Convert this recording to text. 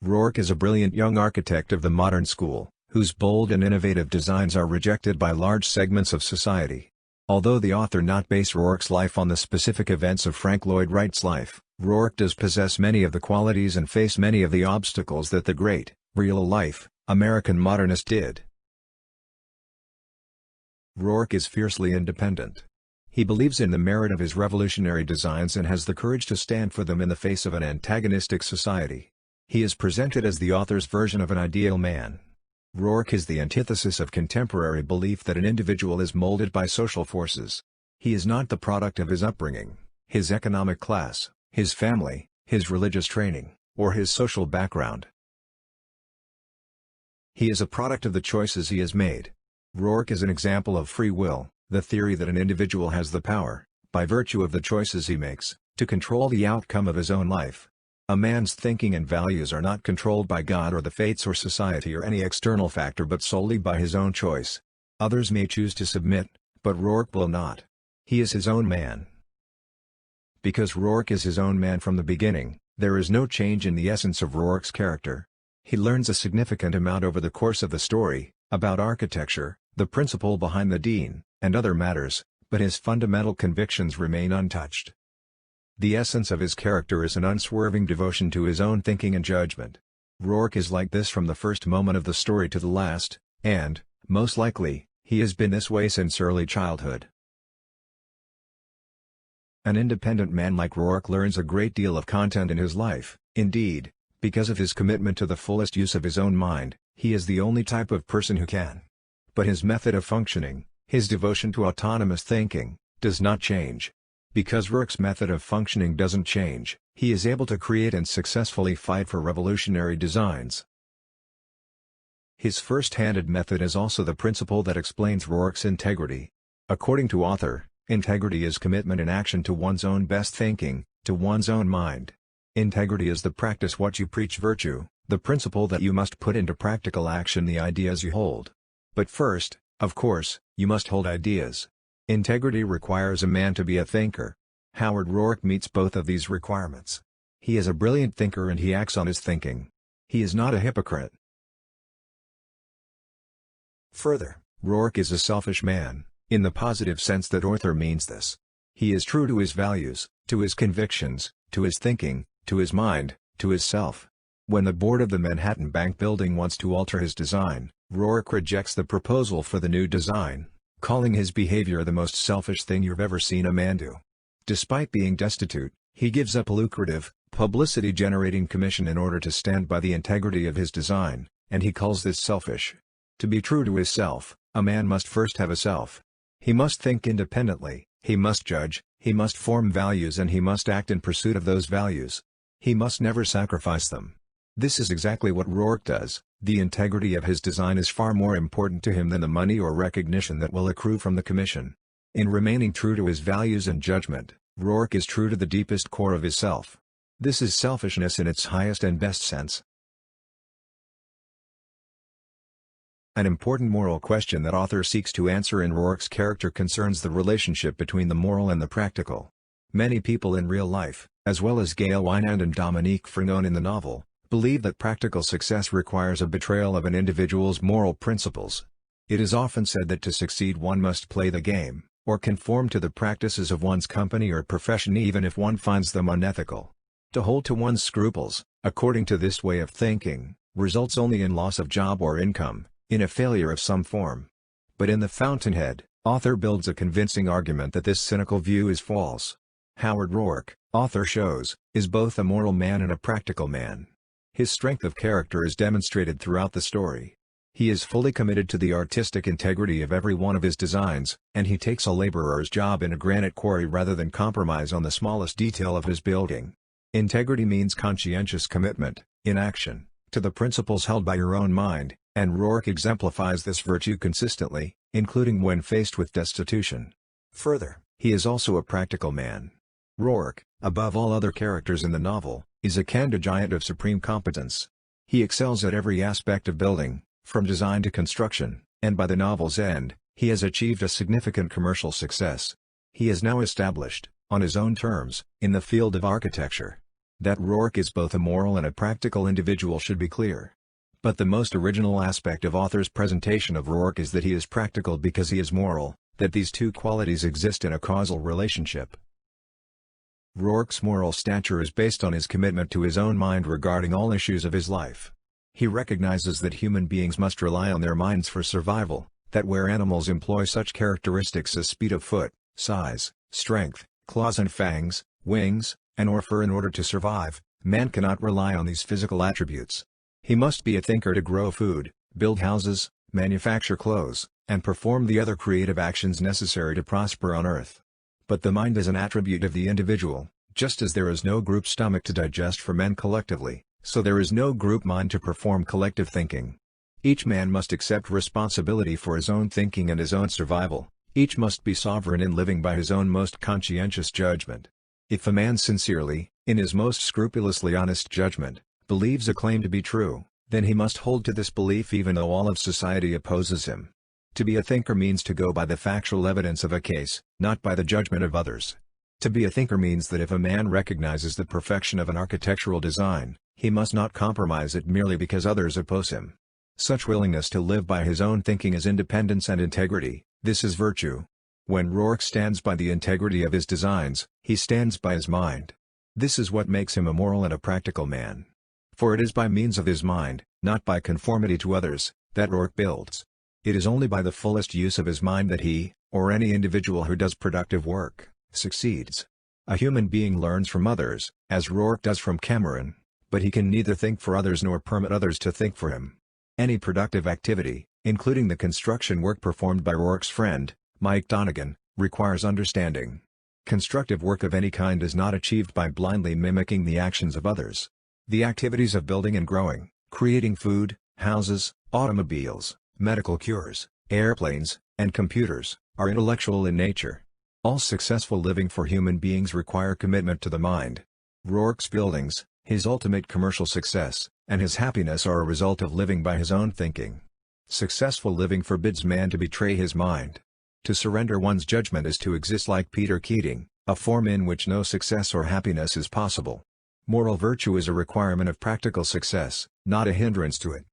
Roark is a brilliant young architect of the modern school, whose bold and innovative designs are rejected by large segments of society. Although the author not base Roark's life on the specific events of Frank Lloyd Wright's life, Roark does possess many of the qualities and face many of the obstacles that the great, real-life, American modernist did. Roark is fiercely independent. He believes in the merit of his revolutionary designs and has the courage to stand for them in the face of an antagonistic society. He is presented as the author's version of an ideal man. Roark is the antithesis of contemporary belief that an individual is molded by social forces. He is not the product of his upbringing, his economic class, his family, his religious training, or his social background. He is a product of the choices he has made. Roark is an example of free will, the theory that an individual has the power, by virtue of the choices he makes, to control the outcome of his own life. A man's thinking and values are not controlled by God or the fates or society or any external factor but solely by his own choice. Others may choose to submit, but Roark will not. He is his own man. Because Roark is his own man from the beginning, there is no change in the essence of Roark's character. He learns a significant amount over the course of the story, about architecture, the principle behind the dean, and other matters, but his fundamental convictions remain untouched. The essence of his character is an unswerving devotion to his own thinking and judgment. Roark is like this from the first moment of the story to the last, and, most likely, he has been this way since early childhood. An independent man like Roark learns a great deal of content in his life. Indeed, because of his commitment to the fullest use of his own mind, he is the only type of person who can. But his method of functioning, his devotion to autonomous thinking, does not change. Because Roark's method of functioning doesn't change, he is able to create and successfully fight for revolutionary designs. His first-handed method is also the principle that explains Roark's integrity. According to author, integrity is commitment in action to one's own best thinking, to one's own mind. Integrity is the practice what you preach virtue, the principle that you must put into practical action the ideas you hold. But first, of course, you must hold ideas. Integrity requires a man to be a thinker. Howard Roark meets both of these requirements. He is a brilliant thinker and he acts on his thinking. He is not a hypocrite. Further, Roark is a selfish man, in the positive sense that author means this. He is true to his values, to his convictions, to his thinking, to his mind, to his self. When the board of the Manhattan Bank building wants to alter his design, Roark rejects the proposal for the new design, calling his behavior the most selfish thing you've ever seen a man do. Despite being destitute, he gives up a lucrative, publicity-generating commission in order to stand by the integrity of his design, and he calls this selfish. To be true to his self, a man must first have a self. He must think independently, he must judge, he must form values and he must act in pursuit of those values. He must never sacrifice them. This is exactly what Roark does. The integrity of his design is far more important to him than the money or recognition that will accrue from the commission. In remaining true to his values and judgment, Roark is true to the deepest core of his self. This is selfishness in its highest and best sense. An important moral question that author seeks to answer in Roark's character concerns the relationship between the moral and the practical. Many people in real life, as well as Gail Wynand and Dominique Fringone in the novel, believe that practical success requires a betrayal of an individual's moral principles. It is often said that to succeed one must play the game, or conform to the practices of one's company or profession even if one finds them unethical. To hold to one's scruples, according to this way of thinking, results only in loss of job or income, in a failure of some form. But in the Fountainhead, author builds a convincing argument that this cynical view is false. Howard Roark, author shows, is both a moral man and a practical man. His strength of character is demonstrated throughout the story. He is fully committed to the artistic integrity of every one of his designs, and he takes a laborer's job in a granite quarry rather than compromise on the smallest detail of his building. Integrity means conscientious commitment, in action, to the principles held by your own mind, and Roark exemplifies this virtue consistently, including when faced with destitution. Further, he is also a practical man. Roark, above all other characters in the novel, is a candid giant of supreme competence. He excels at every aspect of building, from design to construction, and by the novel's end, he has achieved a significant commercial success. He is now established, on his own terms, in the field of architecture. That Roark is both a moral and a practical individual should be clear. But the most original aspect of author's presentation of Roark is that he is practical because he is moral, that these two qualities exist in a causal relationship. Roark's moral stature is based on his commitment to his own mind regarding all issues of his life. He recognizes that human beings must rely on their minds for survival, that where animals employ such characteristics as speed of foot, size, strength, claws and fangs, wings, and/or fur in order to survive, man cannot rely on these physical attributes. He must be a thinker to grow food, build houses, manufacture clothes, and perform the other creative actions necessary to prosper on earth. But the mind is an attribute of the individual, just as there is no group stomach to digest for men collectively, so there is no group mind to perform collective thinking. Each man must accept responsibility for his own thinking and his own survival. Each must be sovereign in living by his own most conscientious judgment. If a man sincerely, in his most scrupulously honest judgment, believes a claim to be true, then he must hold to this belief even though all of society opposes him. To be a thinker means to go by the factual evidence of a case, not by the judgment of others. To be a thinker means that if a man recognizes the perfection of an architectural design, he must not compromise it merely because others oppose him. Such willingness to live by his own thinking is independence and integrity. This is virtue. When Roark stands by the integrity of his designs, he stands by his mind. This is what makes him a moral and a practical man. For it is by means of his mind, not by conformity to others, that Roark builds. It is only by the fullest use of his mind that he, or any individual who does productive work, succeeds. A human being learns from others, as Roark does from Cameron, but he can neither think for others nor permit others to think for him. Any productive activity, including the construction work performed by Roark's friend, Mike Donegan, requires understanding. Constructive work of any kind is not achieved by blindly mimicking the actions of others. The activities of building and growing, creating food, houses, automobiles, medical cures, airplanes, and computers, are intellectual in nature. All successful living for human beings require commitment to the mind. Roark's buildings, his ultimate commercial success, and his happiness are a result of living by his own thinking. Successful living forbids man to betray his mind. To surrender one's judgment is to exist like Peter Keating, a form in which no success or happiness is possible. Moral virtue is a requirement of practical success, not a hindrance to it.